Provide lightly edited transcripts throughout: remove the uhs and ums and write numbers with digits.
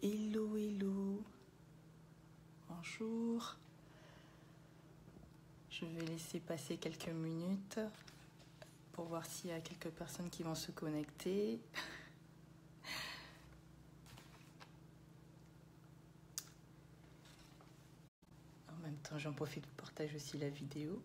Hello, hello. Bonjour. Je vais laisser passer quelques minutes pour voir s'il y a quelques personnes qui vont se connecter. En même temps, j'en profite pour partager aussi la vidéo.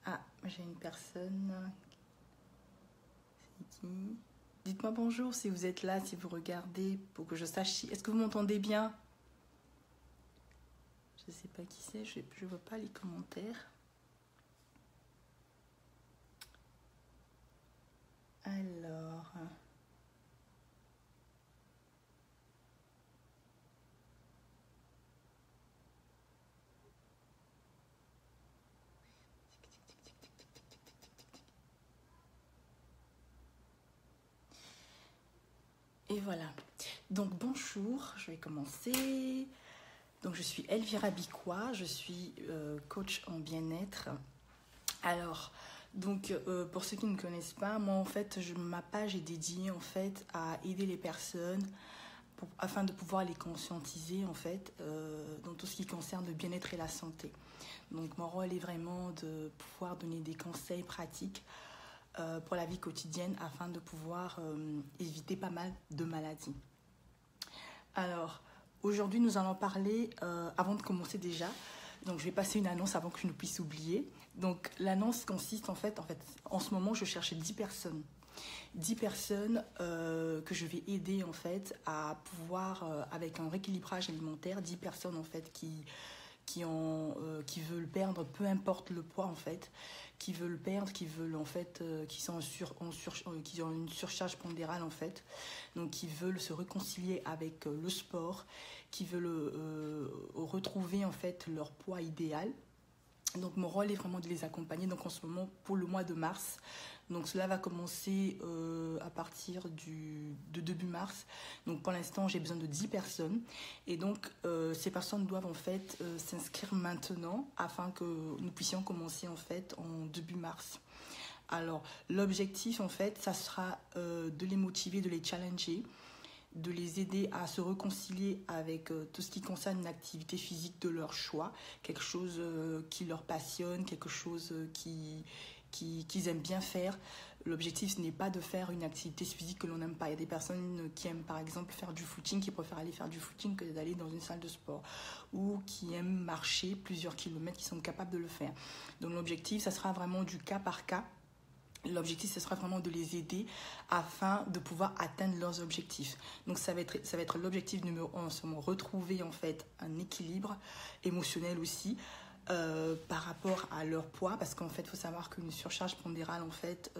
Ah, j'ai une personne. C'est qui? Dites-moi bonjour si vous êtes là, si vous regardez, pour que je sache si... Est-ce que vous m'entendez bien? Je ne sais pas qui c'est, je ne vois pas les commentaires. Alors... Et voilà. Donc bonjour, je vais commencer. Donc je suis Elvira Bicquois, je suis coach en bien-être. Alors, donc pour ceux qui ne me connaissent pas, moi en fait, ma page est dédiée en fait à aider les personnes afin de pouvoir les conscientiser en fait dans tout ce qui concerne le bien-être et la santé. Donc mon rôle est vraiment de pouvoir donner des conseils pratiques pour la vie quotidienne afin de pouvoir éviter pas mal de maladies. Alors, aujourd'hui, nous allons parler, avant de commencer déjà, donc je vais passer une annonce avant que je ne puisse oublier. Donc, l'annonce consiste en ce moment, je cherche 10 personnes. 10 personnes que je vais aider en fait à pouvoir, avec un rééquilibrage alimentaire, 10 personnes en fait qui veulent perdre, peu importe le poids en fait, qui veulent perdre, qui veulent en fait, qui ont une surcharge pondérale en fait, donc qui veulent se réconcilier avec le sport, qui veulent retrouver en fait leur poids idéal. Donc mon rôle est vraiment de les accompagner. Donc en ce moment, pour le mois de mars, donc cela va commencer à partir de début mars. Donc pour l'instant, j'ai besoin de 10 personnes. Et donc ces personnes doivent en fait s'inscrire maintenant afin que nous puissions commencer en fait en début mars. Alors l'objectif en fait, ça sera de les motiver, de les challenger, de les aider à se réconcilier avec tout ce qui concerne une activité physique de leur choix, quelque chose qui leur passionne, quelque chose qu'ils aiment bien faire. L'objectif, ce n'est pas de faire une activité physique que l'on n'aime pas. Il y a des personnes qui aiment par exemple faire du footing, qui préfèrent aller faire du footing que d'aller dans une salle de sport, ou qui aiment marcher plusieurs kilomètres, qui sont capables de le faire. Donc l'objectif, ça sera vraiment du cas par cas. L'objectif, ce sera vraiment de les aider afin de pouvoir atteindre leurs objectifs. Donc, ça va être l'objectif numéro 1, c'est retrouver en fait un équilibre émotionnel aussi par rapport à leur poids, parce qu'en fait, il faut savoir qu'une surcharge pondérale en fait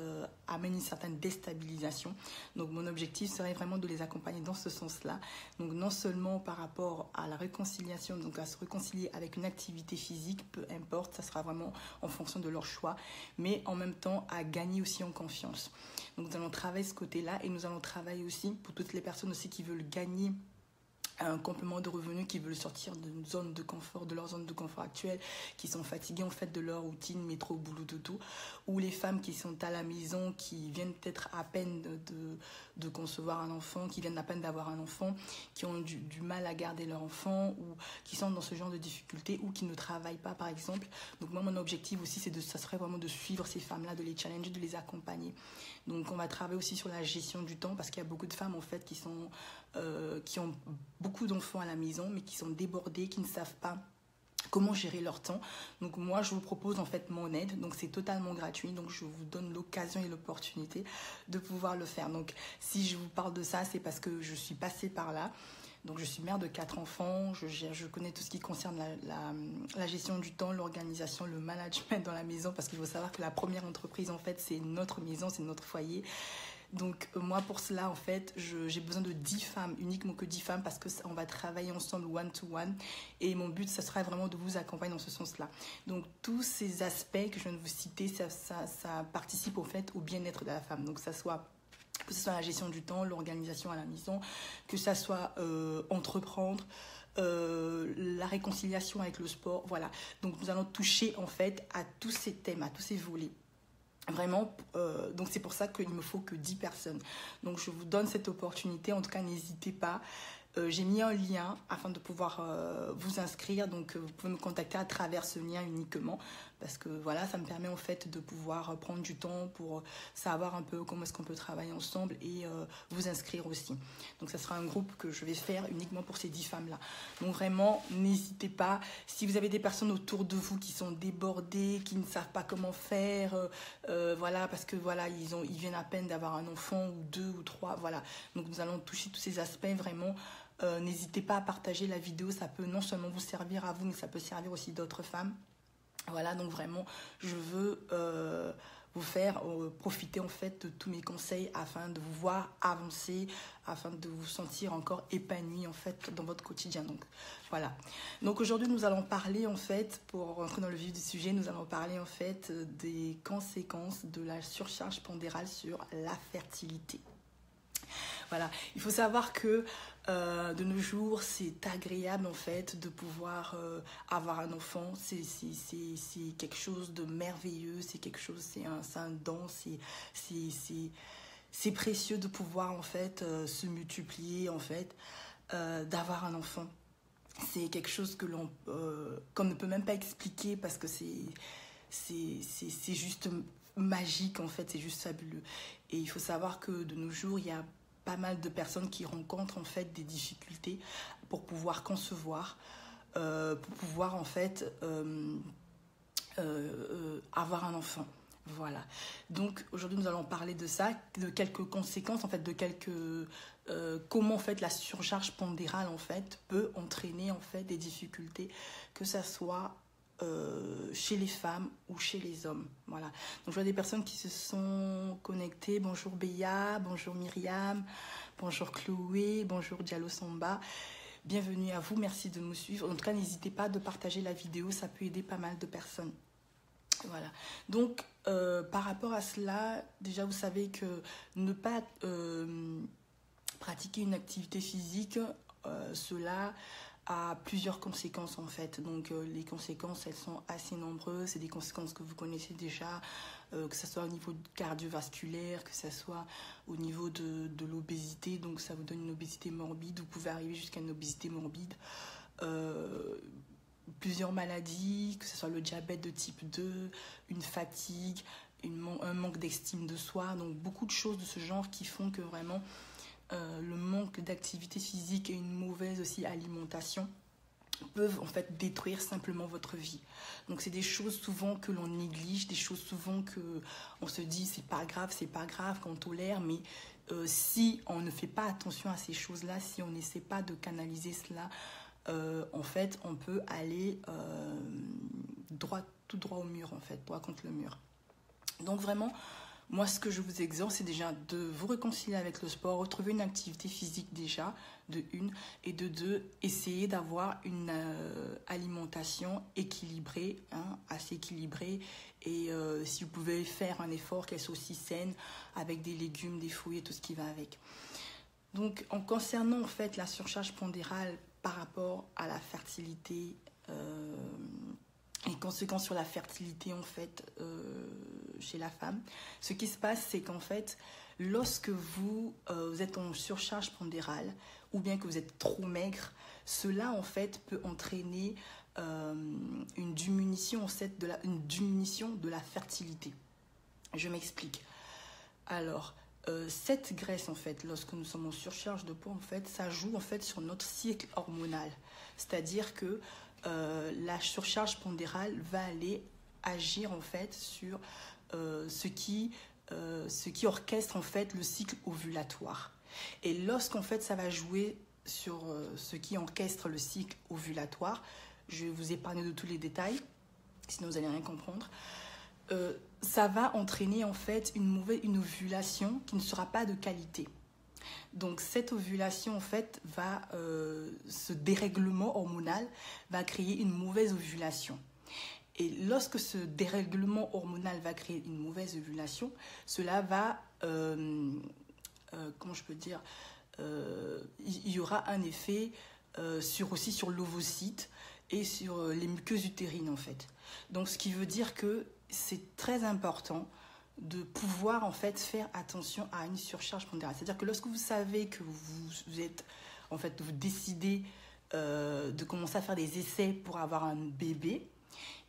amène une certaine déstabilisation. Donc, mon objectif serait vraiment de les accompagner dans ce sens-là. Donc, non seulement par rapport à la réconciliation, donc à se réconcilier avec une activité physique, peu importe, ça sera vraiment en fonction de leur choix, mais en même temps à gagner aussi en confiance. Donc, nous allons travailler ce côté-là et nous allons travailler aussi pour toutes les personnes aussi qui veulent gagner un complément de revenus, qui veulent sortir d'une zone de confort, de leur zone de confort actuelle, qui sont fatigués en fait de leur routine, métro, boulot, dodo, ou les femmes qui sont à la maison, qui viennent peut-être à peine de concevoir un enfant, qui viennent à peine d'avoir un enfant, qui ont du mal à garder leur enfant, ou qui sont dans ce genre de difficultés, ou qui ne travaillent pas par exemple. Donc moi, mon objectif aussi, ça serait vraiment de suivre ces femmes-là, de les challenger, de les accompagner. Donc on va travailler aussi sur la gestion du temps, parce qu'il y a beaucoup de femmes en fait qui ont beaucoup d'enfants à la maison, mais qui sont débordées, qui ne savent pas comment gérer leur temps. Donc moi, je vous propose en fait mon aide. Donc c'est totalement gratuit. Donc je vous donne l'occasion et l'opportunité de pouvoir le faire. Donc si je vous parle de ça, c'est parce que je suis passée par là. Donc je suis mère de 4 enfants, je connais tout ce qui concerne la gestion du temps, l'organisation, le management dans la maison, parce qu'il faut savoir que la première entreprise en fait c'est notre maison, c'est notre foyer. Donc moi pour cela en fait j'ai besoin de 10 femmes, uniquement que 10 femmes, parce que on va travailler ensemble one to one, et mon but ça sera vraiment de vous accompagner dans ce sens-là. Donc tous ces aspects que je viens de vous citer, ça participe au fait au bien-être de la femme. Donc que ce soit la gestion du temps, l'organisation à la maison, que ça soit entreprendre, la réconciliation avec le sport, voilà. Donc nous allons toucher en fait à tous ces thèmes, à tous ces volets. Vraiment, donc c'est pour ça qu'il me faut que 10 personnes. Donc je vous donne cette opportunité, en tout cas n'hésitez pas. J'ai mis un lien afin de pouvoir vous inscrire, donc vous pouvez me contacter à travers ce lien uniquement, parce que voilà, ça me permet en fait de pouvoir prendre du temps pour savoir un peu comment est-ce qu'on peut travailler ensemble et vous inscrire aussi. Donc ça sera un groupe que je vais faire uniquement pour ces 10 femmes-là. Donc vraiment, n'hésitez pas. Si vous avez des personnes autour de vous qui sont débordées, qui ne savent pas comment faire, voilà, parce que voilà, ils viennent à peine d'avoir un enfant ou 2 ou 3, voilà. Donc nous allons toucher tous ces aspects vraiment. N'hésitez pas à partager la vidéo, ça peut non seulement vous servir à vous, mais ça peut servir aussi d'autres femmes. Voilà, donc vraiment, je veux vous faire profiter en fait de tous mes conseils afin de vous voir avancer, afin de vous sentir encore épanoui en fait dans votre quotidien. Donc voilà. Donc aujourd'hui, nous allons parler en fait, pour rentrer dans le vif du sujet, nous allons parler en fait des conséquences de la surcharge pondérale sur la fertilité. Voilà, il faut savoir que de nos jours, c'est agréable en fait de pouvoir avoir un enfant. C'est quelque chose de merveilleux, c'est quelque chose, c'est un don, c'est précieux de pouvoir en fait se multiplier en fait, d'avoir un enfant. C'est quelque chose que qu'on ne peut même pas expliquer parce que c'est juste magique en fait, c'est juste fabuleux. Et il faut savoir que de nos jours, il y a pas mal de personnes qui rencontrent en fait des difficultés pour pouvoir concevoir, pour pouvoir en fait avoir un enfant. Voilà. Donc aujourd'hui nous allons parler de ça, de quelques conséquences en fait, de quelques comment en fait la surcharge pondérale en fait peut entraîner en fait des difficultés, que ça soit chez les femmes ou chez les hommes. Voilà. Donc je vois des personnes qui se sont connectées. Bonjour Béa, bonjour Myriam, bonjour Chloé, bonjour Diallo Samba. Bienvenue à vous, merci de nous suivre. En tout cas, n'hésitez pas de partager la vidéo, ça peut aider pas mal de personnes. Voilà. Donc par rapport à cela, déjà vous savez que ne pas pratiquer une activité physique, cela a plusieurs conséquences en fait. Donc les conséquences, elles sont assez nombreuses. C'est des conséquences que vous connaissez déjà, que ce soit au niveau cardiovasculaire, que ce soit au niveau de l'obésité. Donc ça vous donne une obésité morbide. Vous pouvez arriver jusqu'à une obésité morbide. Plusieurs maladies, que ce soit le diabète de type 2, une fatigue, un manque d'estime de soi. Donc beaucoup de choses de ce genre qui font que vraiment le manque d'activité physique et une mauvaise aussi alimentation peuvent en fait détruire simplement votre vie. Donc c'est des choses souvent que l'on néglige, des choses souvent que on se dit c'est pas grave, qu'on tolère, mais si on ne fait pas attention à ces choses-là, si on n'essaie pas de canaliser cela, en fait on peut aller tout droit au mur en fait, droit contre le mur. Donc vraiment, moi, ce que je vous exhorte, c'est déjà de vous réconcilier avec le sport, retrouver une activité physique déjà, de une, et de deux, essayer d'avoir une alimentation équilibrée, hein, assez équilibrée, et si vous pouvez faire un effort, qu'elle soit aussi saine, avec des légumes, des fruits et tout ce qui va avec. Donc, en concernant en fait la surcharge pondérale par rapport à la fertilité, les conséquences sur la fertilité en fait chez la femme, ce qui se passe, c'est qu'en fait lorsque vous êtes en surcharge pondérale ou bien que vous êtes trop maigre, cela en fait peut entraîner une diminution de la fertilité. Je m'explique. Alors cette graisse en fait, lorsque nous sommes en surcharge de poids en fait, ça joue en fait sur notre cycle hormonal, c'est-à-dire que la surcharge pondérale va aller agir en fait sur ce qui orchestre en fait le cycle ovulatoire. Et lorsqu'en fait ça va jouer sur ce qui orchestre le cycle ovulatoire, je vais vous épargner de tous les détails, sinon vous n'allez rien comprendre. ça va entraîner en fait une ovulation qui ne sera pas de qualité. Donc cette ovulation en fait ce dérèglement hormonal va créer une mauvaise ovulation. Et lorsque ce dérèglement hormonal va créer une mauvaise ovulation, cela va, comment je peux dire, il y aura un effet aussi sur l'ovocyte et sur les muqueuses utérines en fait. Donc ce qui veut dire que c'est très important de pouvoir en fait faire attention à une surcharge pondérale. C'est-à-dire que lorsque vous savez que vous êtes, en fait, vous décidez de commencer à faire des essais pour avoir un bébé,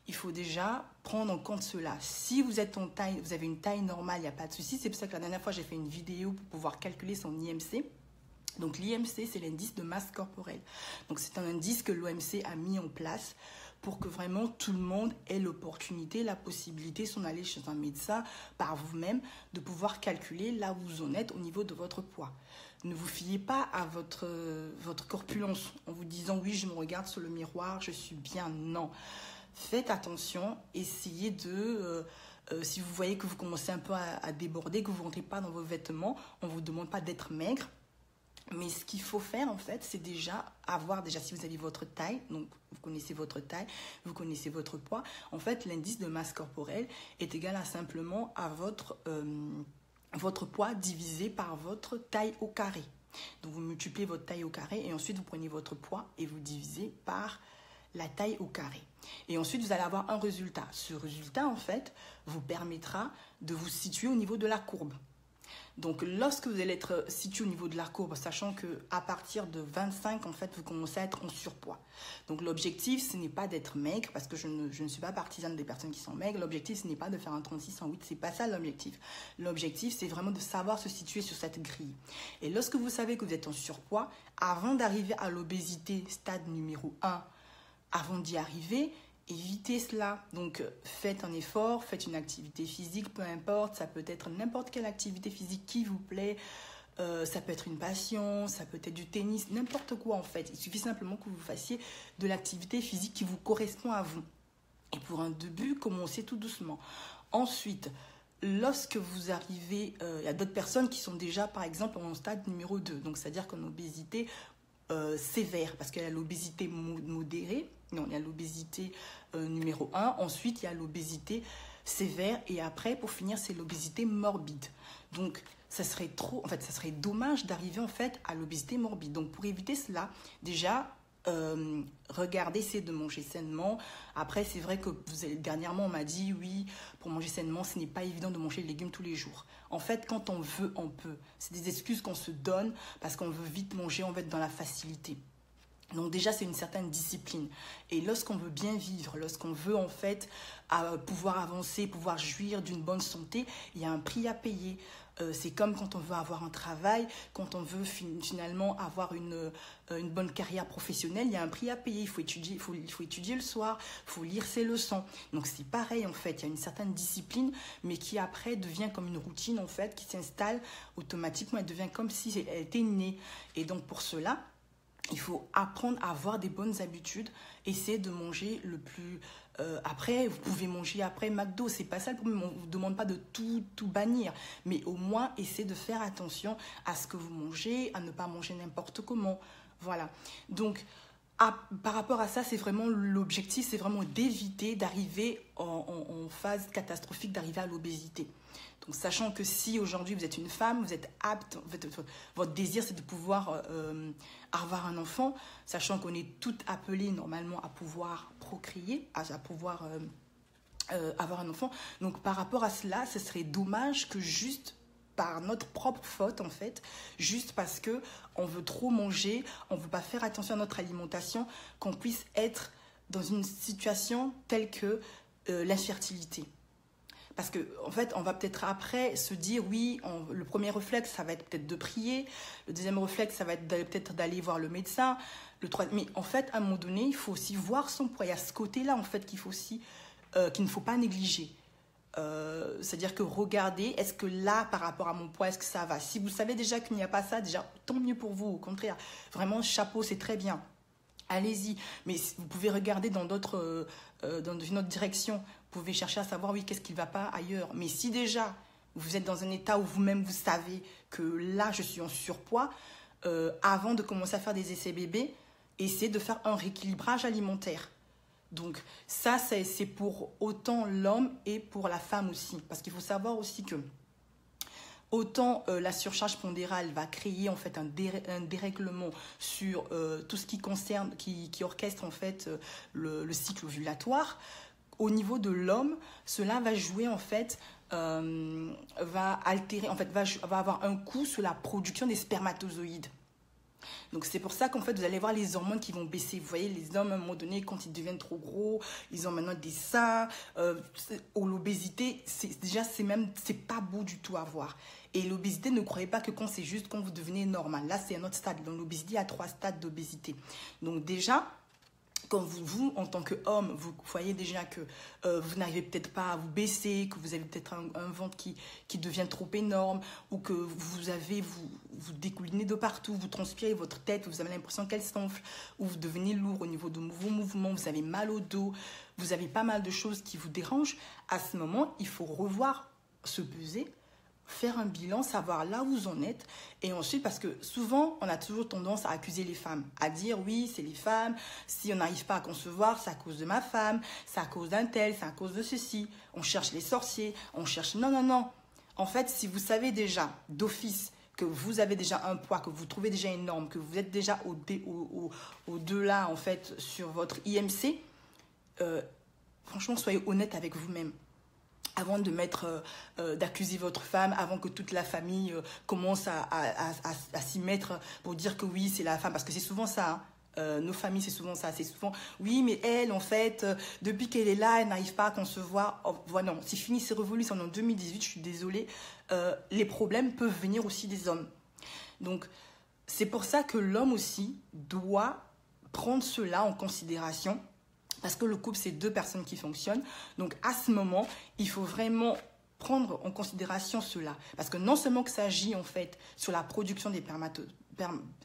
il faut déjà prendre en compte cela. Si vous êtes en taille, vous avez une taille normale, il n'y a pas de souci. C'est pour ça que la dernière fois, j'ai fait une vidéo pour pouvoir calculer son IMC. Donc l'IMC, c'est l'indice de masse corporelle. Donc c'est un indice que l'OMC a mis en place pour que vraiment tout le monde ait l'opportunité, la possibilité, sans aller chez un médecin, par vous-même, de pouvoir calculer là où vous en êtes au niveau de votre poids. Ne vous fiez pas à votre corpulence en vous disant « oui, je me regarde sur le miroir, je suis bien ». Non. Faites attention, essayez de... si vous voyez que vous commencez un peu à déborder, que vous ne rentrez pas dans vos vêtements, on ne vous demande pas d'être maigre. Mais ce qu'il faut faire, en fait, c'est déjà si vous avez votre taille, donc vous connaissez votre taille, vous connaissez votre poids, en fait, l'indice de masse corporelle est égal à simplement à votre poids divisé par votre taille au carré. Donc, vous multipliez votre taille au carré et ensuite, vous prenez votre poids et vous divisez par la taille au carré. Et ensuite, vous allez avoir un résultat. Ce résultat, en fait, vous permettra de vous situer au niveau de la courbe. Donc, lorsque vous allez être situé au niveau de la courbe, sachant qu'à partir de 25, en fait, vous commencez à être en surpoids. Donc, l'objectif, ce n'est pas d'être maigre, parce que je ne suis pas partisane des personnes qui sont maigres. L'objectif, ce n'est pas de faire un 36 en 8, c'est pas ça l'objectif. L'objectif, c'est vraiment de savoir se situer sur cette grille. Et lorsque vous savez que vous êtes en surpoids, avant d'arriver à l'obésité, stade numéro 1, avant d'y arriver, évitez cela. Donc, faites un effort, faites une activité physique, peu importe. Ça peut être n'importe quelle activité physique qui vous plaît. Ça peut être une passion, ça peut être du tennis, n'importe quoi en fait. Il suffit simplement que vous fassiez de l'activité physique qui vous correspond à vous. Et pour un début, commencez tout doucement. Ensuite, lorsque vous arrivez, il y a d'autres personnes qui sont déjà, par exemple, en stade numéro 2. Donc, c'est-à-dire qu'en obésité sévère, parce qu'il y a l'obésité modérée. Non, il y a l'obésité numéro 1. Ensuite, il y a l'obésité sévère. Et après, pour finir, c'est l'obésité morbide. Donc, ça serait dommage d'arriver en fait à l'obésité morbide. Donc, pour éviter cela, déjà, regardez, essayez de manger sainement. Après, c'est vrai que dernièrement, on m'a dit, oui, pour manger sainement, ce n'est pas évident de manger des légumes tous les jours. En fait, quand on veut, on peut. C'est des excuses qu'on se donne parce qu'on veut vite manger, on veut être dans la facilité. Donc déjà, c'est une certaine discipline. Et lorsqu'on veut bien vivre, lorsqu'on veut en fait pouvoir avancer, pouvoir jouir d'une bonne santé, il y a un prix à payer. C'est comme quand on veut avoir un travail, quand on veut finalement avoir une bonne carrière professionnelle, il y a un prix à payer. Il faut étudier le soir, il faut lire ses leçons. Donc c'est pareil en fait, il y a une certaine discipline, mais qui après devient comme une routine en fait, qui s'installe automatiquement, elle devient comme si elle était née. Et donc pour cela, il faut apprendre à avoir des bonnes habitudes, essayer de manger le plus... après, vous pouvez manger après McDo, c'est pas ça le problème, on ne vous demande pas de tout bannir, mais au moins, essayez de faire attention à ce que vous mangez, à ne pas manger n'importe comment. Voilà. Donc, par rapport à ça, c'est vraiment l'objectif, c'est vraiment d'éviter d'arriver en phase catastrophique, d'arriver à l'obésité. Donc, sachant que si aujourd'hui vous êtes une femme, vous êtes apte, votre désir c'est de pouvoir avoir un enfant, sachant qu'on est toutes appelées normalement à pouvoir procréer, à pouvoir avoir un enfant. Donc, par rapport à cela, ce serait dommage que juste par notre propre faute en fait, juste parce que on veut trop manger, on ne veut pas faire attention à notre alimentation, qu'on puisse être dans une situation telle que l'infertilité. Parce que en fait, on va peut-être après se dire, oui, le premier réflexe, ça va être peut-être de prier. Le deuxième réflexe, ça va être peut-être d'aller voir le médecin. Mais en fait, à un moment donné, il faut aussi voir son poids. Il y a ce côté-là, en fait, qu'il ne faut pas négliger. C'est-à-dire que regardez, est-ce que là, par rapport à mon poids, est-ce que ça va? Si vous savez déjà qu'il n'y a pas ça, déjà, tant mieux pour vous. Au contraire, vraiment, chapeau, c'est très bien. Allez-y. Mais vous pouvez regarder dans une autre direction pouvez chercher à savoir, oui, qu'est-ce qui ne va pas ailleurs. Mais si déjà, vous êtes dans un état où vous-même, vous savez que là, je suis en surpoids, avant de commencer à faire des essais bébés, essayez de faire un rééquilibrage alimentaire. Donc ça, c'est pour autant l'homme et pour la femme aussi. Parce qu'il faut savoir aussi que autant la surcharge pondérale va créer en fait un dérèglement sur tout ce qui concerne, qui orchestre en fait le cycle ovulatoire. Au niveau de l'homme, cela va jouer en fait, va altérer, en fait, va avoir un coup sur la production des spermatozoïdes. Donc c'est pour ça qu'en fait vous allez voir les hormones qui vont baisser. Vous voyez, les hommes à un moment donné, quand ils deviennent trop gros, ils ont maintenant des seins, l'obésité, c'est pas beau du tout à voir. Et l'obésité, ne croyez pas que quand c'est juste quand vous devenez normal. Là c'est un autre stade. Dans l'obésité, il y a 3 stades d'obésité. Donc déjà, quand vous, en tant qu'homme, vous voyez déjà que vous n'arrivez peut-être pas à vous baisser, que vous avez peut-être un ventre qui devient trop énorme, ou que vous découlinez de partout, vous transpirez votre tête, vous avez l'impression qu'elle s'enfle, ou vous devenez lourd au niveau de vos mouvements, vous avez mal au dos, vous avez pas mal de choses qui vous dérangent. À ce moment, il faut revoir, se peser, faire un bilan, savoir là où vous en êtes. Et ensuite, parce que souvent, on a toujours tendance à accuser les femmes, à dire oui, c'est les femmes, si on n'arrive pas à concevoir, c'est à cause de ma femme, c'est à cause d'un tel, c'est à cause de ceci. On cherche les sorciers, on cherche... Non, non, non. En fait, si vous savez déjà d'office que vous avez déjà un poids, que vous trouvez déjà énorme, que vous êtes déjà au-delà, en fait, sur votre IMC, franchement, soyez honnête avec vous-même. Avant de d'accuser votre femme, avant que toute la famille commence à s'y mettre pour dire que oui, c'est la femme. Parce que c'est souvent ça, hein. Nos familles, c'est souvent ça. C'est souvent, oui, mais elle, en fait, depuis qu'elle est là, elle n'arrive pas à concevoir. Oh, voilà, non, c'est fini, c'est révolu, c'est en 2018, je suis désolée. Les problèmes peuvent venir aussi des hommes. Donc, c'est pour ça que l'homme aussi doit prendre cela en considération. Parce que le couple, c'est 2 personnes qui fonctionnent. Donc, à ce moment, il faut vraiment prendre en considération cela. Parce que non seulement que ça agit, en fait, sur la production des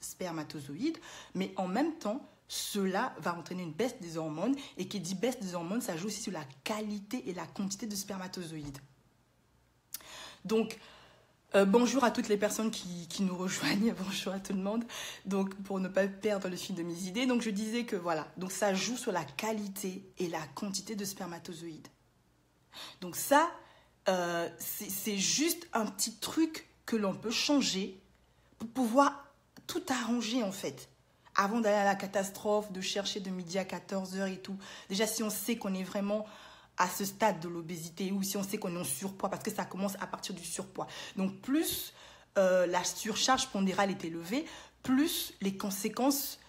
spermatozoïdes, mais en même temps, cela va entraîner une baisse des hormones. Et qui dit baisse des hormones, ça joue aussi sur la qualité et la quantité de spermatozoïdes. Donc, bonjour à toutes les personnes qui nous rejoignent, bonjour à tout le monde. Donc, pour ne pas perdre le fil de mes idées, donc je disais que voilà, donc ça joue sur la qualité et la quantité de spermatozoïdes. Donc ça, c'est juste un petit truc que l'on peut changer pour pouvoir tout arranger en fait. Avant d'aller à la catastrophe, de chercher de midi à 14h et tout. Déjà, si on sait qu'on est vraiment à ce stade de l'obésité ou si on sait qu'on est en surpoids, parce que ça commence à partir du surpoids. Donc, plus la surcharge pondérale est élevée, plus les conséquences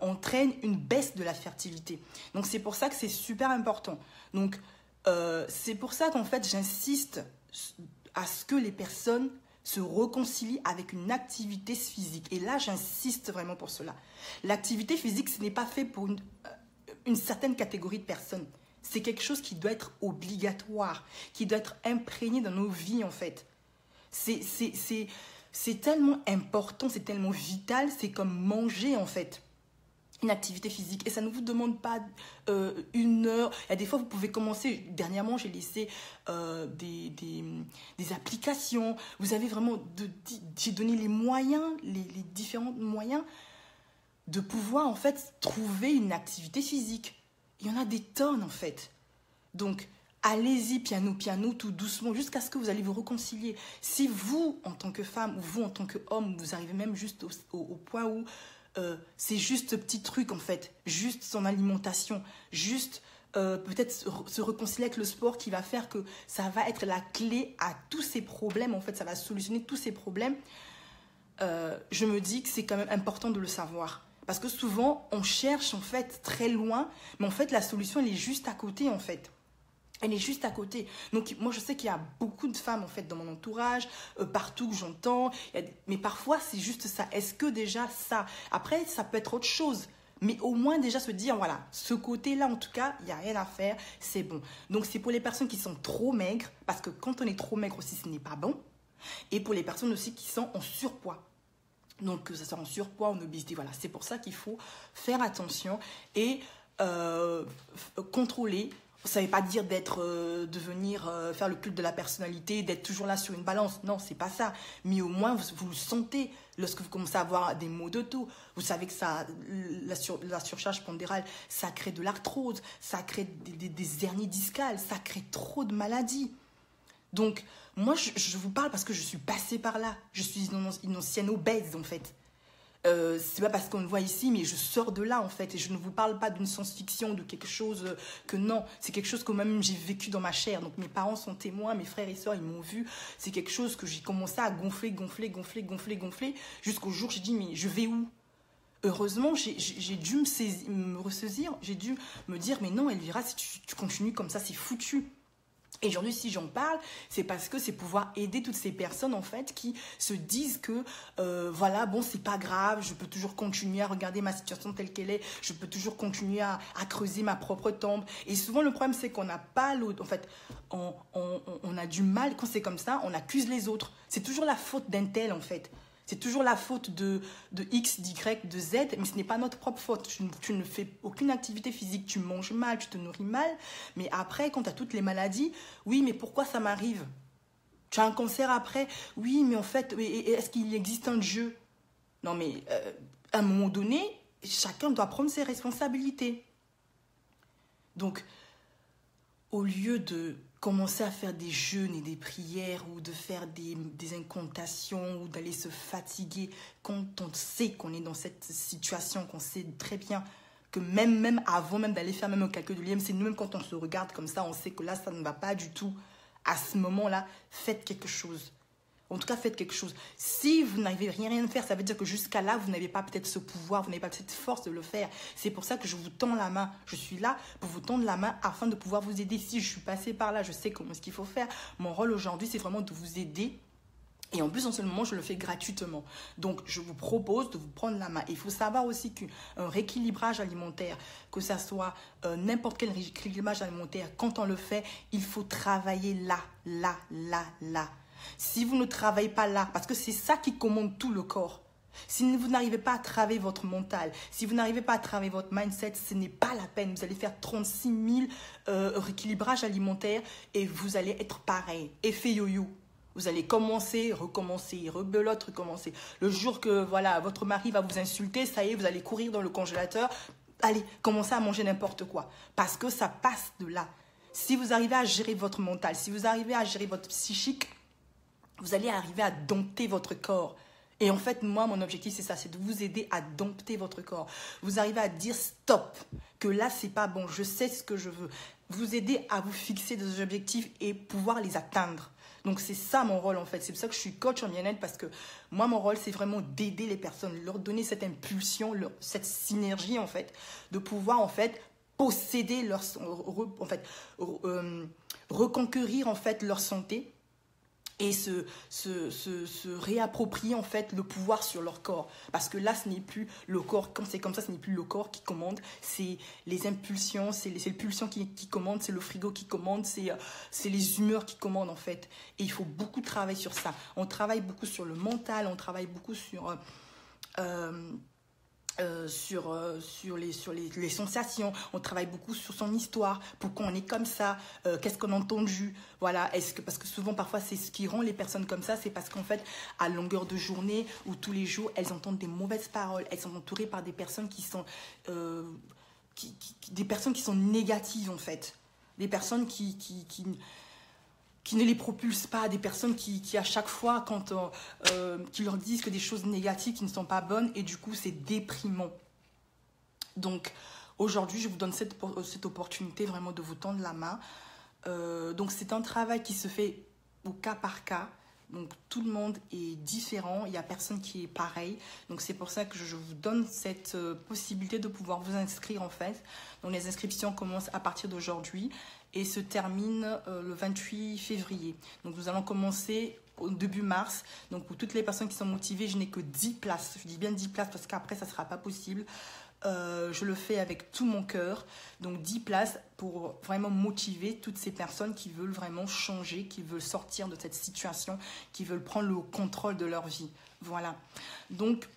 entraînent une baisse de la fertilité. Donc, c'est pour ça que c'est super important. Donc, c'est pour ça qu'en fait, j'insiste à ce que les personnes se réconcilient avec une activité physique. Et là, j'insiste vraiment pour cela. L'activité physique, ce n'est pas fait pour une certaine catégorie de personnes. C'est quelque chose qui doit être obligatoire, qui doit être imprégné dans nos vies, en fait. C'est tellement important, c'est tellement vital, c'est comme manger, en fait. Une activité physique. Et ça ne vous demande pas 1 heure. Il y a des fois, vous pouvez commencer. Dernièrement, j'ai laissé des applications. Vous avez vraiment... J'ai donné les moyens, les différents moyens de pouvoir, en fait, trouver une activité physique. Il y en a des tonnes, en fait. Donc, allez-y, piano, piano, tout doucement, jusqu'à ce que vous allez vous réconcilier. Si vous, en tant que femme, ou vous, en tant qu'homme, vous arrivez même juste au point où c'est juste ce petit truc, en fait, juste son alimentation, juste peut-être se réconcilier avec le sport qui va faire que ça va être la clé à tous ces problèmes, en fait, ça va solutionner tous ces problèmes. Je me dis que c'est quand même important de le savoir. Parce que souvent, on cherche en fait très loin, mais en fait, la solution, elle est juste à côté, en fait. Elle est juste à côté. Donc, moi, je sais qu'il y a beaucoup de femmes, en fait, dans mon entourage, partout que j'entends. Mais parfois, c'est juste ça. Est-ce que déjà ça... Après, ça peut être autre chose. Mais au moins, déjà se dire, voilà, ce côté-là, en tout cas, il n'y a rien à faire, c'est bon. Donc, c'est pour les personnes qui sont trop maigres, parce que quand on est trop maigre aussi, ce n'est pas bon. Et pour les personnes aussi qui sont en surpoids. Donc, que ça soit en surpoids, en obésité, voilà. C'est pour ça qu'il faut faire attention et contrôler Ça ne veut pas dire de venir faire le culte de la personnalité, d'être toujours là sur une balance. Non, c'est pas ça. Mais au moins, vous le sentez lorsque vous commencez à avoir des maux de dos. Vous savez que la surcharge pondérale, ça crée de l'arthrose, ça crée des hernies discales, ça crée trop de maladies. Donc, moi, je vous parle parce que je suis passée par là. Je suis une ancienne obèse, en fait. C'est pas parce qu'on le voit ici, mais je sors de là en fait, et je ne vous parle pas d'une science-fiction, de quelque chose que non, c'est quelque chose que moi-même j'ai vécu dans ma chair. Donc mes parents sont témoins, mes frères et sœurs ils m'ont vu, c'est quelque chose que j'ai commencé à gonfler, jusqu'au jour où j'ai dit mais je vais où? Heureusement j'ai dû me ressaisir, j'ai dû me dire mais non Elvira, si tu continues comme ça c'est foutu. Et aujourd'hui, si j'en parle, c'est parce que c'est pouvoir aider toutes ces personnes, en fait, qui se disent que, voilà, bon, c'est pas grave, je peux toujours continuer à regarder ma situation telle qu'elle est, je peux toujours continuer à creuser ma propre tombe. Et souvent, le problème, c'est qu'on n'a pas l'autre. En fait, on a du mal, quand c'est comme ça, on accuse les autres. C'est toujours la faute d'un tel, en fait. C'est toujours la faute de X, d'Y, de Z, mais ce n'est pas notre propre faute. Tu ne fais aucune activité physique, tu manges mal, tu te nourris mal. Mais après, quand tu as toutes les maladies, oui, mais pourquoi ça m'arrive? Tu as un cancer après? Oui, mais en fait, est-ce qu'il existe un Dieu? Non, mais à un moment donné, chacun doit prendre ses responsabilités. Donc, au lieu de commencer à faire des jeûnes et des prières ou de faire des incantations ou d'aller se fatiguer quand on sait qu'on est dans cette situation, qu'on sait très bien que même avant même d'aller faire même un calcul de l'IMC, nous-mêmes quand on se regarde comme ça, on sait que là, ça ne va pas du tout. À ce moment-là, faites quelque chose. En tout cas, faites quelque chose. Si vous n'arrivez rien à faire, ça veut dire que jusqu'à là, vous n'avez pas peut-être ce pouvoir, vous n'avez pas cette force de le faire. C'est pour ça que je vous tends la main. Je suis là pour vous tendre la main afin de pouvoir vous aider. Si je suis passée par là, je sais comment ce qu'il faut faire. Mon rôle aujourd'hui, c'est vraiment de vous aider. Et en plus, en ce moment, je le fais gratuitement. Donc, je vous propose de vous prendre la main. Il faut savoir aussi qu'un rééquilibrage alimentaire, que ça soit n'importe quel rééquilibrage alimentaire, quand on le fait, il faut travailler là. Si vous ne travaillez pas là, parce que c'est ça qui commande tout le corps. Si vous n'arrivez pas à travailler votre mental, si vous n'arrivez pas à travailler votre mindset, ce n'est pas la peine. Vous allez faire 36 000 rééquilibrages alimentaires et vous allez être pareil. Effet yo-yo. Vous allez commencer, recommencer, rebelote, recommencer. Le jour que voilà, votre mari va vous insulter, ça y est, vous allez courir dans le congélateur. Allez, commencez à manger n'importe quoi. Parce que ça passe de là. Si vous arrivez à gérer votre mental, si vous arrivez à gérer votre psychique, vous allez arriver à dompter votre corps. Et en fait, moi, mon objectif, c'est ça, c'est de vous aider à dompter votre corps. Vous arrivez à dire stop, que là, c'est pas bon, je sais ce que je veux. Vous aider à vous fixer des objectifs et pouvoir les atteindre. Donc, c'est ça mon rôle, en fait. C'est pour ça que je suis coach en bien-être, parce que moi, mon rôle, c'est vraiment d'aider les personnes, leur donner cette impulsion, cette synergie, en fait, de pouvoir, en fait, posséder leur... reconquérir, en fait, leur santé, et se réapproprier en fait le pouvoir sur leur corps. Parce que là, ce n'est plus le corps, quand c'est comme ça, ce n'est plus le corps qui commande, c'est les impulsions, c'est les pulsions qui commandent, c'est le frigo qui commande, c'est les humeurs qui commandent en fait. Et il faut beaucoup travailler sur ça. On travaille beaucoup sur le mental, on travaille beaucoup sur les sensations, on travaille beaucoup sur son histoire, pourquoi on est comme ça, qu'est-ce qu'on a entendu, voilà, parce que souvent parfois c'est ce qui rend les personnes comme ça, c'est parce qu'en fait à longueur de journée ou tous les jours elles entendent des mauvaises paroles, elles sont entourées par des personnes qui sont des personnes qui sont négatives en fait, des personnes qui ne les propulsent pas, des personnes qui à chaque fois, quand qui leur disent que des choses négatives qui ne sont pas bonnes, et du coup, c'est déprimant. Donc, aujourd'hui, je vous donne cette opportunité vraiment de vous tendre la main. Donc, c'est un travail qui se fait au cas par cas. Donc, tout le monde est différent. Il n'y a personne qui est pareil. Donc, c'est pour ça que je vous donne cette possibilité de pouvoir vous inscrire, en fait. Donc, les inscriptions commencent à partir d'aujourd'hui et se terminent le 28 février. Donc, nous allons commencer au début mars. Donc, pour toutes les personnes qui sont motivées, je n'ai que 10 places. Je dis bien 10 places parce qu'après, ça ne sera pas possible. Je le fais avec tout mon cœur. Donc 10 places pour vraiment motiver toutes ces personnes qui veulent vraiment changer, qui veulent sortir de cette situation, qui veulent prendre le contrôle de leur vie. Voilà. Donc,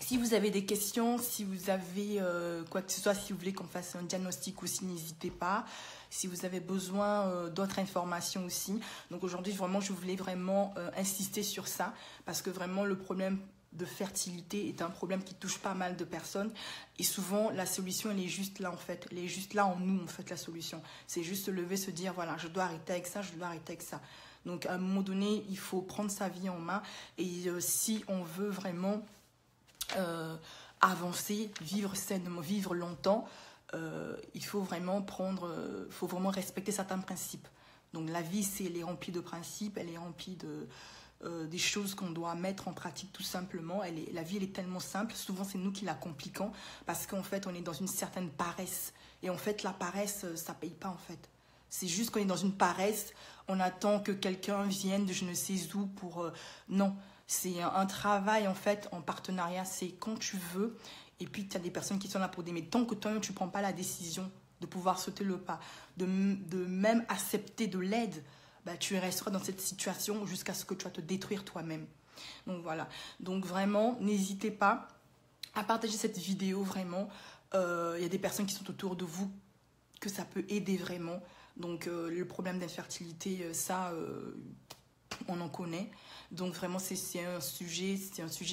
si vous avez des questions, si vous avez quoi que ce soit, si vous voulez qu'on fasse un diagnostic aussi, n'hésitez pas. si vous avez besoin d'autres informations aussi. Donc aujourd'hui, vraiment, je voulais vraiment insister sur ça parce que vraiment, le problème de fertilité est un problème qui touche pas mal de personnes. Et souvent, la solution, elle est juste là, en fait. Elle est juste là en nous, en fait, la solution. C'est juste se lever, se dire, voilà, je dois arrêter avec ça, je dois arrêter avec ça. Donc, à un moment donné, il faut prendre sa vie en main. Et si on veut vraiment avancer, vivre sainement, vivre longtemps, il faut vraiment faut vraiment respecter certains principes. Donc la vie, elle est remplie de principes, elle est remplie des choses qu'on doit mettre en pratique tout simplement. La vie, elle est tellement simple, souvent c'est nous qui la compliquons parce qu'en fait, on est dans une certaine paresse. Et en fait, la paresse, ça ne paye pas en fait. C'est juste qu'on est dans une paresse, on attend que quelqu'un vienne de je ne sais où pour... non, c'est un travail en fait en partenariat, c'est quand tu veux. Et puis, tu as des personnes qui sont là pour dire, mais tant que toi-même, tu ne prends pas la décision de pouvoir sauter le pas, de même accepter de l'aide, bah, tu resteras dans cette situation jusqu'à ce que tu vas te détruire toi-même. Donc, voilà. Donc, vraiment, n'hésitez pas à partager cette vidéo, vraiment. Il y a des personnes qui sont autour de vous que ça peut aider vraiment. Donc, le problème d'infertilité, ça, on en connaît. Donc vraiment c'est un sujet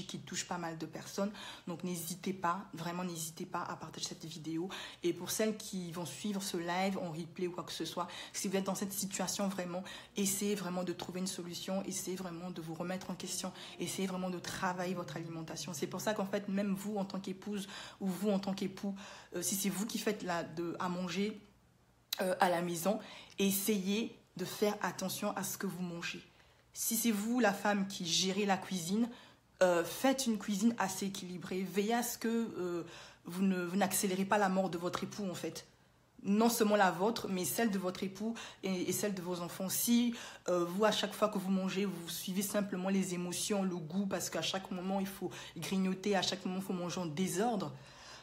qui touche pas mal de personnes. Donc n'hésitez pas, vraiment n'hésitez pas à partager cette vidéo. Et pour celles qui vont suivre ce live en replay ou quoi que ce soit, si vous êtes dans cette situation vraiment, essayez vraiment de trouver une solution, essayez vraiment de vous remettre en question, essayez vraiment de travailler votre alimentation. C'est pour ça qu'en fait même vous en tant qu'épouse ou vous en tant qu'époux, si c'est vous qui faites à manger à la maison, essayez de faire attention à ce que vous mangez. Si c'est vous, la femme, qui gérez la cuisine, faites une cuisine assez équilibrée. Veillez à ce que vous n'accélérez pas la mort de votre époux, en fait. Non seulement la vôtre, mais celle de votre époux et celle de vos enfants. Si vous, à chaque fois que vous mangez, vous suivez simplement les émotions, le goût, parce qu'à chaque moment, il faut grignoter, à chaque moment, il faut manger en désordre,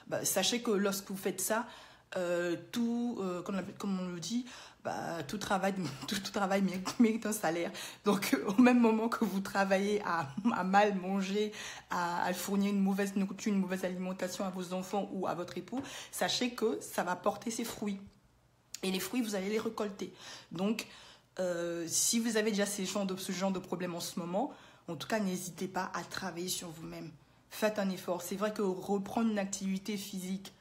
bah, sachez que lorsque vous faites ça, comme on le dit, bah, tout travail mérite un salaire. Donc au même moment que vous travaillez à mal manger, à fournir une mauvaise nourriture, une mauvaise alimentation à vos enfants ou à votre époux, sachez que ça va porter ses fruits. Et les fruits, vous allez les récolter. Donc si vous avez déjà ce genre de problème en ce moment, en tout cas, n'hésitez pas à travailler sur vous-même. Faites un effort. C'est vrai que reprendre une activité physique,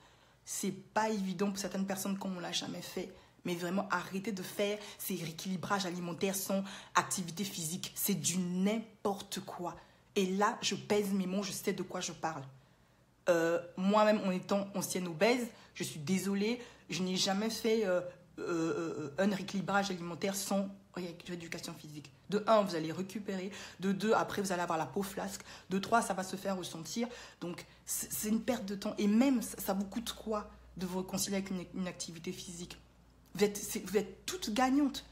c'est pas évident pour certaines personnes comme on l'a jamais fait. Mais vraiment, arrêtez de faire ces rééquilibrages alimentaires sans activité physique. C'est du n'importe quoi. Et là, je pèse mes mots, je sais de quoi je parle. Moi-même, en étant ancienne obèse, je suis désolée, je n'ai jamais fait un rééquilibrage alimentaire sans rééducation physique. De 1, vous allez récupérer. De 2, après, vous allez avoir la peau flasque. De 3, ça va se faire ressentir. Donc, c'est une perte de temps. Et même, ça vous coûte quoi de vous réconcilier avec une activité physique? Vous êtes toutes gagnantes.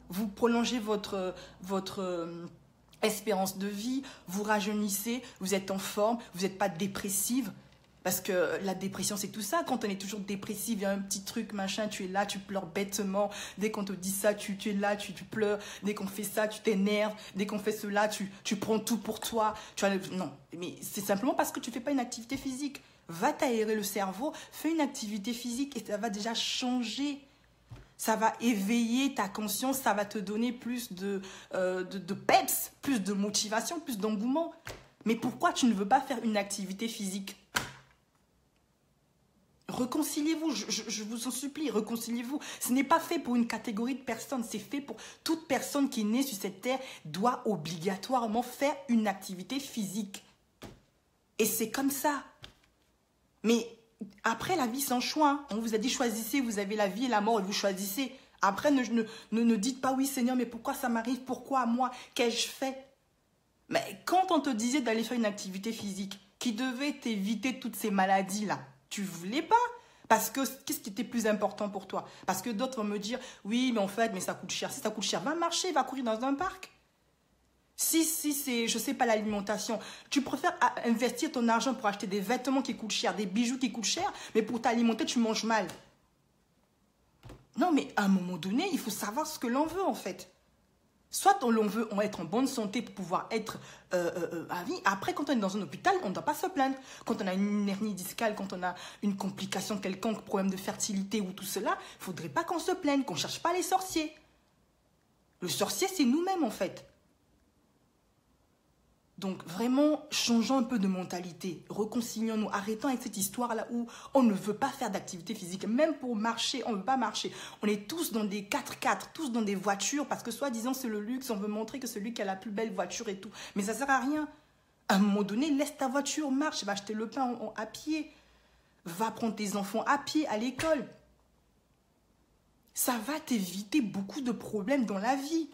Vous prolongez votre espérance de vie, vous rajeunissez, vous êtes en forme, vous n'êtes pas dépressive. Parce que la dépression, c'est tout ça. Quand on est toujours dépressif, il y a un petit truc, machin, tu es là, tu pleures bêtement. Dès qu'on te dit ça, tu es là, tu pleures. Dès qu'on fait ça, tu t'énerves. Dès qu'on fait cela, tu prends tout pour toi. Non, mais c'est simplement parce que tu ne fais pas une activité physique. Va t'aérer le cerveau, fais une activité physique et ça va déjà changer. Ça va éveiller ta conscience, ça va te donner plus de peps, plus de motivation, plus d'engouement. Mais pourquoi tu ne veux pas faire une activité physique ? Réconciliez-vous, je vous en supplie, réconciliez-vous. Ce n'est pas fait pour une catégorie de personnes, c'est fait pour toute personne qui est née sur cette terre doit obligatoirement faire une activité physique. Et c'est comme ça. Mais après, la vie, c'est un choix. On vous a dit choisissez, vous avez la vie et la mort et vous choisissez. Après, ne dites pas oui Seigneur, mais pourquoi ça m'arrive? Pourquoi moi? Qu'ai-je fait? Mais quand on te disait d'aller faire une activité physique qui devait t'éviter toutes ces maladies-là, tu ne voulais pas. Parce que qu'est-ce qui était plus important pour toi? Parce que d'autres vont me dire, oui, mais en fait, mais ça coûte cher. Si ça coûte cher, va marcher, va courir dans un parc. Si c'est, je sais pas, l'alimentation, tu préfères investir ton argent pour acheter des vêtements qui coûtent cher, des bijoux qui coûtent cher, mais pour t'alimenter, tu manges mal. Non, mais à un moment donné, il faut savoir ce que l'on veut, en fait. Soit on veut être en bonne santé pour pouvoir être à vie. Après, quand on est dans un hôpital, on ne doit pas se plaindre. Quand on a une hernie discale, quand on a une complication quelconque, problème de fertilité ou tout cela, il ne faudrait pas qu'on se plaigne, qu'on ne cherche pas les sorciers. Le sorcier, c'est nous-mêmes en fait. Donc vraiment, changeons un peu de mentalité, réconcilions-nous, arrêtons avec cette histoire-là où on ne veut pas faire d'activité physique. Même pour marcher, on ne veut pas marcher. On est tous dans des 4x4, tous dans des voitures, parce que soi-disant c'est le luxe, on veut montrer que c'est celui qui a la plus belle voiture et tout. Mais ça ne sert à rien. À un moment donné, laisse ta voiture, marche, va acheter le pain à pied. Va prendre tes enfants à pied à l'école. Ça va t'éviter beaucoup de problèmes dans la vie.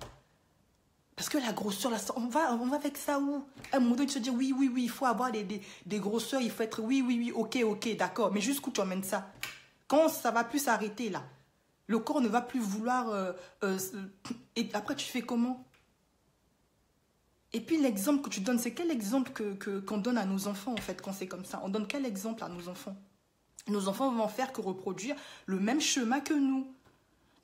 Parce que la grosseur, là, on va avec ça où? À un moment donné, tu te dis, oui, il faut avoir des grosseurs, il faut être, oui, ok, d'accord. Mais jusqu'où tu emmènes ça? Quand ça va plus s'arrêter, là, le corps ne va plus vouloir... et après, tu fais comment? Et puis, l'exemple que tu donnes, c'est quel exemple qu'on donne à nos enfants, en fait, quand c'est comme ça? On donne quel exemple à nos enfants? Nos enfants vont faire que reproduire le même chemin que nous.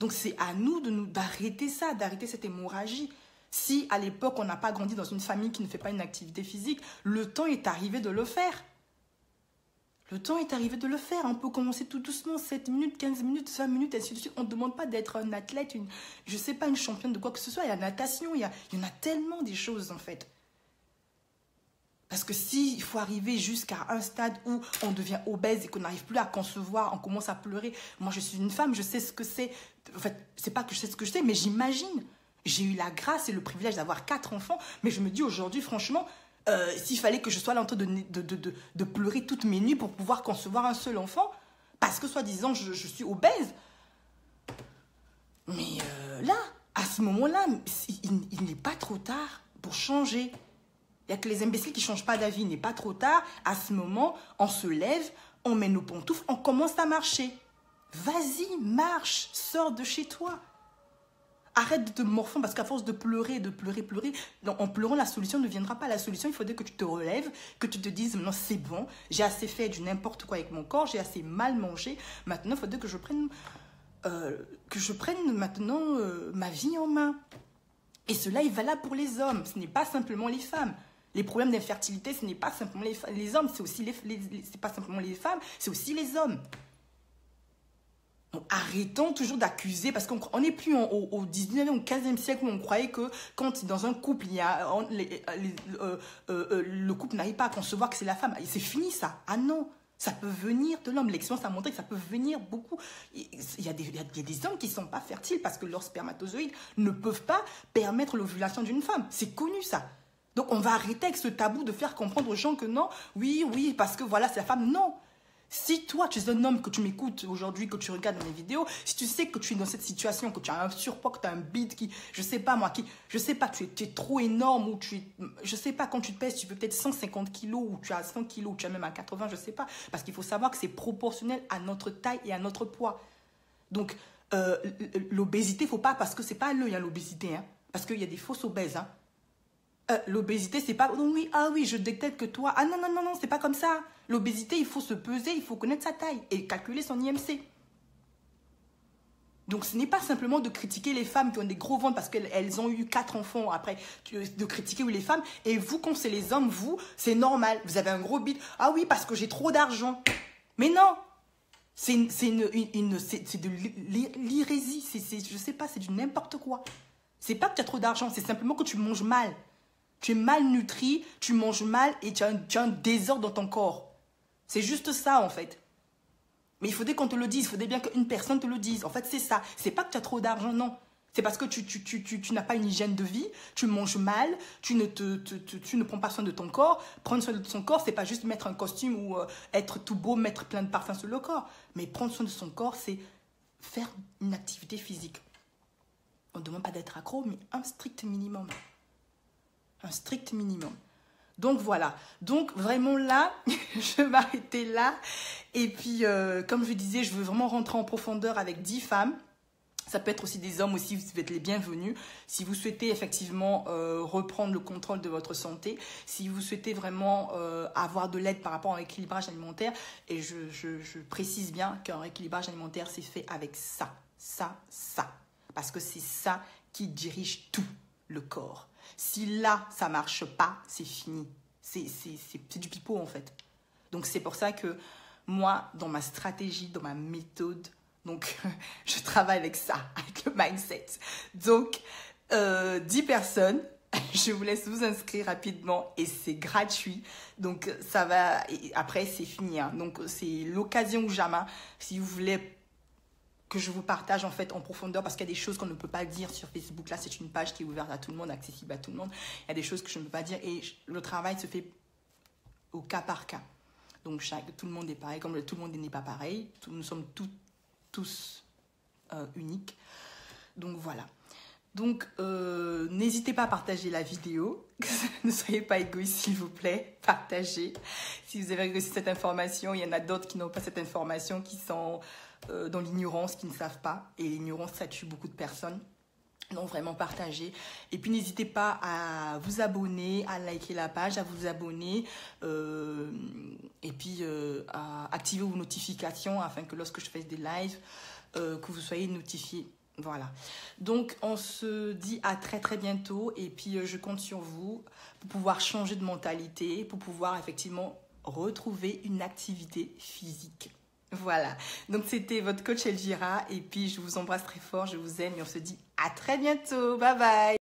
Donc, c'est à nous d'arrêter ça, d'arrêter cette hémorragie. Si, à l'époque, on n'a pas grandi dans une famille qui ne fait pas une activité physique, le temps est arrivé de le faire. Le temps est arrivé de le faire. On peut commencer tout doucement, 7 minutes, 15 minutes, 20 minutes, ainsi de suite. On ne demande pas d'être un athlète, je ne sais pas, une championne de quoi que ce soit. Il y a la natation, il y en a tellement des choses, en fait. Parce que s'il faut arriver jusqu'à un stade où on devient obèse et qu'on n'arrive plus à concevoir, on commence à pleurer. Moi, je suis une femme, je sais ce que c'est. En fait, c'est pas que je sais ce que je sais, mais j'imagine. J'ai eu la grâce et le privilège d'avoir 4 enfants, mais je me dis aujourd'hui, franchement, s'il fallait que je sois là en train de pleurer toutes mes nuits pour pouvoir concevoir un seul enfant, parce que soi-disant, je suis obèse. Mais là, à ce moment-là, il n'est pas trop tard pour changer. Il n'y a que les imbéciles qui ne changent pas d'avis. Il n'est pas trop tard. À ce moment, on se lève, on met nos pantoufles, on commence à marcher. Vas-y, marche, sors de chez toi. Arrête de te morfondre parce qu'à force de pleurer, en pleurant, la solution ne viendra pas. La solution, il faudrait que tu te relèves, que tu te dises, non, c'est bon, j'ai assez fait du n'importe quoi avec mon corps, j'ai assez mal mangé. Maintenant, il faudrait que je prenne maintenant ma vie en main. Et cela est valable pour les hommes, ce n'est pas simplement les femmes. Les problèmes d'infertilité, ce n'est pas simplement les hommes, c'est aussi c'est pas simplement les femmes, c'est aussi les hommes. Donc, arrêtons toujours d'accuser, parce qu'on n'est plus au 19e ou 15e siècle où on croyait que quand dans un couple, le couple n'arrive pas à concevoir que c'est la femme. C'est fini ça. Ah non, ça peut venir de l'homme. L'expérience a montré que ça peut venir beaucoup. Il y a des hommes qui ne sont pas fertiles parce que leurs spermatozoïdes ne peuvent pas permettre l'ovulation d'une femme. C'est connu ça. Donc on va arrêter avec ce tabou de faire comprendre aux gens que non, oui, parce que voilà, c'est la femme. Non. Si toi, tu es un homme, que tu m'écoutes aujourd'hui, que tu regardes mes vidéos, si tu sais que tu es dans cette situation, que tu as un surpoids, que tu as un bide qui, je sais pas, tu es trop énorme, ou je sais pas, quand tu te pèses, tu fais peut-être 150 kilos, ou tu as 100 kilos, ou tu as même à 80, je sais pas. Parce qu'il faut savoir que c'est proportionnel à notre taille et à notre poids. Donc, l'obésité, faut pas, parce que c'est pas l'œil, l'obésité, hein, parce qu'il y a des fausses obèses, hein. L'obésité, c'est pas... Oui, je détecte que toi... Ah non, c'est pas comme ça. L'obésité, il faut se peser, il faut connaître sa taille et calculer son IMC. Donc, ce n'est pas simplement de critiquer les femmes qui ont des gros ventres parce qu'elles ont eu 4 enfants après, de critiquer les femmes. Et vous, quand c'est les hommes, vous, c'est normal. Vous avez un gros bide. Ah oui, parce que j'ai trop d'argent. Mais non, c'est de l'hérésie. Je sais pas, c'est du n'importe quoi. C'est pas que tu as trop d'argent, c'est simplement que tu manges mal. Tu es malnutri, tu manges mal et tu as un désordre dans ton corps. C'est juste ça, en fait. Mais il faudrait qu'on te le dise, il faudrait bien qu'une personne te le dise. En fait, c'est ça. C'est pas que tu as trop d'argent, non. C'est parce que tu n'as pas une hygiène de vie, tu manges mal, tu ne prends pas soin de ton corps. Prendre soin de son corps, c'est pas juste mettre un costume ou être tout beau, mettre plein de parfums sur le corps. Mais prendre soin de son corps, c'est faire une activité physique. On ne demande pas d'être accro, mais un strict minimum. Un strict minimum. Donc voilà. Donc vraiment là, je vais m'arrêter là. Et puis, comme je disais, je veux vraiment rentrer en profondeur avec 10 femmes. Ça peut être aussi des hommes aussi, vous êtes les bienvenus. Si vous souhaitez effectivement reprendre le contrôle de votre santé, si vous souhaitez vraiment avoir de l'aide par rapport à l'équilibrage alimentaire, et je précise bien qu'un rééquilibrage alimentaire, c'est fait avec ça. Parce que c'est ça qui dirige tout. le corps. Si là, ça marche pas, c'est fini. C'est du pipeau, en fait. Donc, c'est pour ça que moi, dans ma stratégie, dans ma méthode, donc, je travaille avec ça, avec le mindset. Donc, 10 personnes, je vous laisse vous inscrire rapidement et c'est gratuit. Donc, ça va, et après, c'est fini. Hein. Donc, c'est l'occasion ou jamais, si vous voulez que je vous partage en fait en profondeur, parce qu'il y a des choses qu'on ne peut pas dire sur Facebook. Là, c'est une page qui est ouverte à tout le monde, accessible à tout le monde. Il y a des choses que je ne peux pas dire et le travail se fait au cas par cas. Donc, tout le monde est pareil, comme tout le monde n'est pas pareil. Nous sommes tous uniques. Donc, voilà. Donc, n'hésitez pas à partager la vidéo. Ne soyez pas égoïste, s'il vous plaît. Partagez. Si vous avez reçu cette information, il y en a d'autres qui n'ont pas cette information, qui sont dans l'ignorance, qui ne savent pas. Et l'ignorance, ça tue beaucoup de personnes. Donc, vraiment partagez. Et puis, n'hésitez pas à vous abonner, à liker la page, à vous abonner. Et puis, à activer vos notifications afin que lorsque je fais des lives, que vous soyez notifiés. Voilà. Donc, on se dit à très, très bientôt. Et puis, je compte sur vous pour pouvoir changer de mentalité, pour pouvoir effectivement retrouver une activité physique. Voilà. Donc, c'était votre coach Elvira. Et puis, je vous embrasse très fort. Je vous aime et on se dit à très bientôt. Bye bye.